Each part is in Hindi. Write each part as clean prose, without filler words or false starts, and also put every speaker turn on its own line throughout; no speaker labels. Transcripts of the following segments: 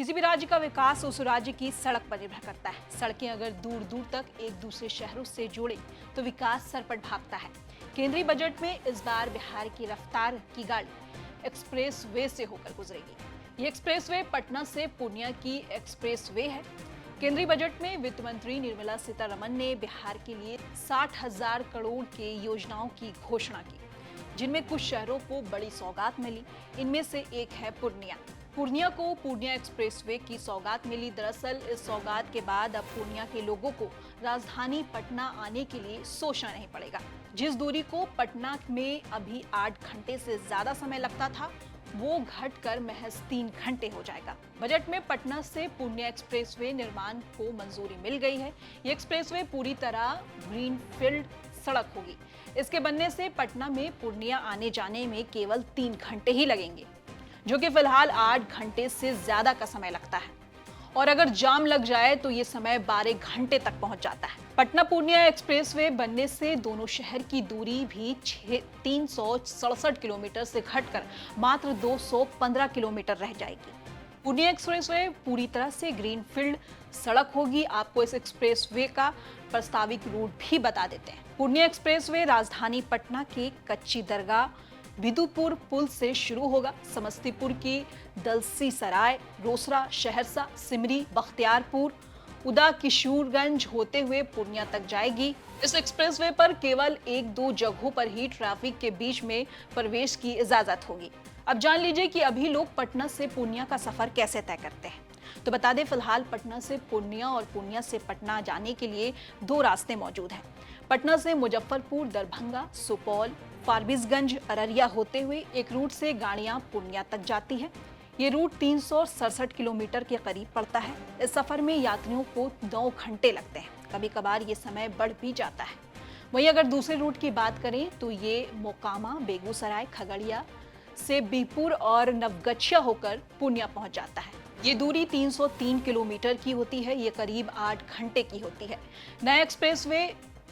किसी भी राज्य का विकास उस राज्य की सड़क पर निर्भर करता है। सड़कें अगर दूर दूर तक एक दूसरे शहरों से जोड़े तो विकास सरपट भागता है। केंद्रीय बजट में इस बार बिहार की रफ्तार की गाड़ी एक्सप्रेस वे से होकर गुजरेगी। ये एक्सप्रेस वे पटना से पूर्णिया की एक्सप्रेस वे है। केंद्रीय बजट में वित्त मंत्री निर्मला सीतारमण ने बिहार के लिए 60,000 करोड़ के योजनाओं की घोषणा की, जिनमें कुछ शहरों को बड़ी सौगात मिली। इनमें से एक है पूर्णिया। पूर्णिया को पूर्णिया एक्सप्रेसवे की सौगात मिली। दरअसल इस सौगात के बाद अब पूर्णिया के लोगों को राजधानी पटना आने के लिए सोचना नहीं पड़ेगा। जिस दूरी को पटना में अभी 8 घंटे से ज्यादा समय लगता था, वो घटकर महज 3 घंटे हो जाएगा। बजट में पटना से पूर्णिया एक्सप्रेसवे निर्माण को मंजूरी मिल गई है। ये एक्सप्रेसवे पूरी तरह ग्रीनफील्ड सड़क होगी। इसके बनने से पटना में पूर्णिया आने जाने में केवल 3 घंटे ही लगेंगे, जो कि फिलहाल 8 घंटे से ज्यादा का समय लगता है। और अगर जाम लग जाए तो ये समय 12 घंटे तक पहुंच जाता है। पटना पूर्णिया एक्सप्रेसवे बनने से दोनों शहर की दूरी भी 367 किलोमीटर से घटकर मात्र 215 किलोमीटर रह जाएगी। पूर्णिया एक्सप्रेसवे पूरी तरह से ग्रीनफील्ड सड़क होगी। आपको इस एक्सप्रेसवे का प्रस्तावित रूट भी बता देते हैं। पूर्णिया एक्सप्रेसवे राजधानी पटना के कच्ची दरगाह बिदुपुर पुल से शुरू होगा। समस्तीपुर की दलसी सराय, रोसड़ा, सहरसा, सिमरी, बख्तियारपुर, उदा, किशोरगंज होते हुए पूर्णिया तक जाएगी। इस एक्सप्रेसवे पर केवल 1-2 जगहों पर ही ट्रैफिक के बीच में प्रवेश की इजाजत होगी। अब जान लीजिए कि अभी लोग पटना से पूर्णिया का सफर कैसे तय करते हैं। तो बता दें, फिलहाल पटना से पूर्णिया और पूर्णिया से पटना जाने के लिए 2 रास्ते मौजूद हैं। पटना से मुजफ्फरपुर, दरभंगा, सुपौल, फारबिसगंज, अररिया होते हुए एक रूट से गाड़ियां पूर्णिया तक जाती हैं। ये रूट 367 किलोमीटर के करीब पड़ता है। इस सफर में यात्रियों को 9 घंटे लगते हैं। कभी कभार ये समय बढ़ भी जाता है। वहीं अगर दूसरे रूट की बात करें तो ये मोकामा, बेगूसराय, खगड़िया से बीरपुर और नवगछिया होकर पूर्णिया पहुंच जाता है। ये दूरी 303 किलोमीटर की होती है। ये करीब 8 घंटे की होती है। नया एक्सप्रेसवे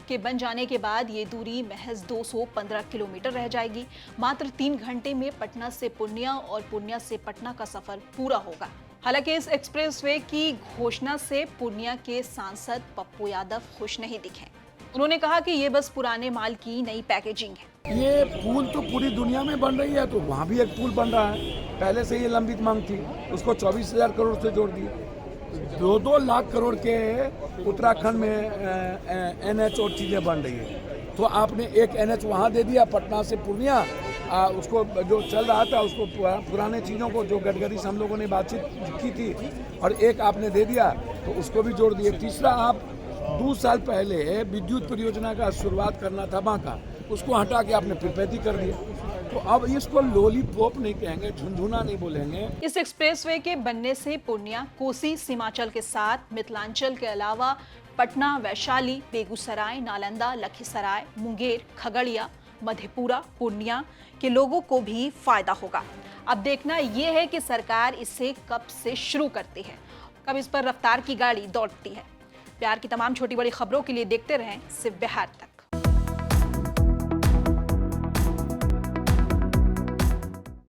के बन जाने के बाद ये दूरी महज 215 किलोमीटर रह जाएगी। मात्र 3 घंटे में पटना से पूर्णिया और पूर्णिया से पटना का सफर पूरा होगा। हालांकि इस एक्सप्रेसवे की घोषणा से पूर्णिया के सांसद पप्पू यादव खुश नहीं दिखे। उन्होंने कहा कि ये बस पुराने माल की नई पैकेजिंग है।
ये पुल तो पूरी दुनिया में बन रही है, तो वहाँ भी एक पुल बन रहा है। पहले से ये लंबित मांग थी, उसको 24,000 करोड़ से जोड़ दी। 2-2 लाख करोड़ के उत्तराखंड में NH और चीज़ें बन रही है। तो आपने एक NH वहाँ दे दिया, पटना से पूर्णिया, उसको जो चल रहा था उसको पुराने चीज़ों को जो गडकरी से हम लोगों ने बातचीत की थी, और एक आपने दे दिया तो उसको भी जोड़ दिए। तीसरा, आप 2 साल पहले विद्युत परियोजना का शुरुआत करना था बांका, उसको हटा के आपने फिर कर दिया। तो अब इसको लॉलीपॉप नहीं कहेंगे, झुनझुना नहीं बोलेंगे।
इस एक्सप्रेसवे के बनने से पूर्णिया, कोसी, सीमांचल के साथ मिथिलांचल के अलावा पटना, वैशाली, बेगूसराय, नालंदा, लखीसराय, मुंगेर, खगड़िया, मधेपुरा, पूर्णिया के लोगों को भी फायदा होगा। अब देखना यह है कि सरकार इसे कब से शुरू करती है, कब इस पर रफ्तार की गाड़ी दौड़ती है। प्यार की तमाम छोटी बड़ी खबरों के लिए देखते रहें सिर्फ बिहार तक।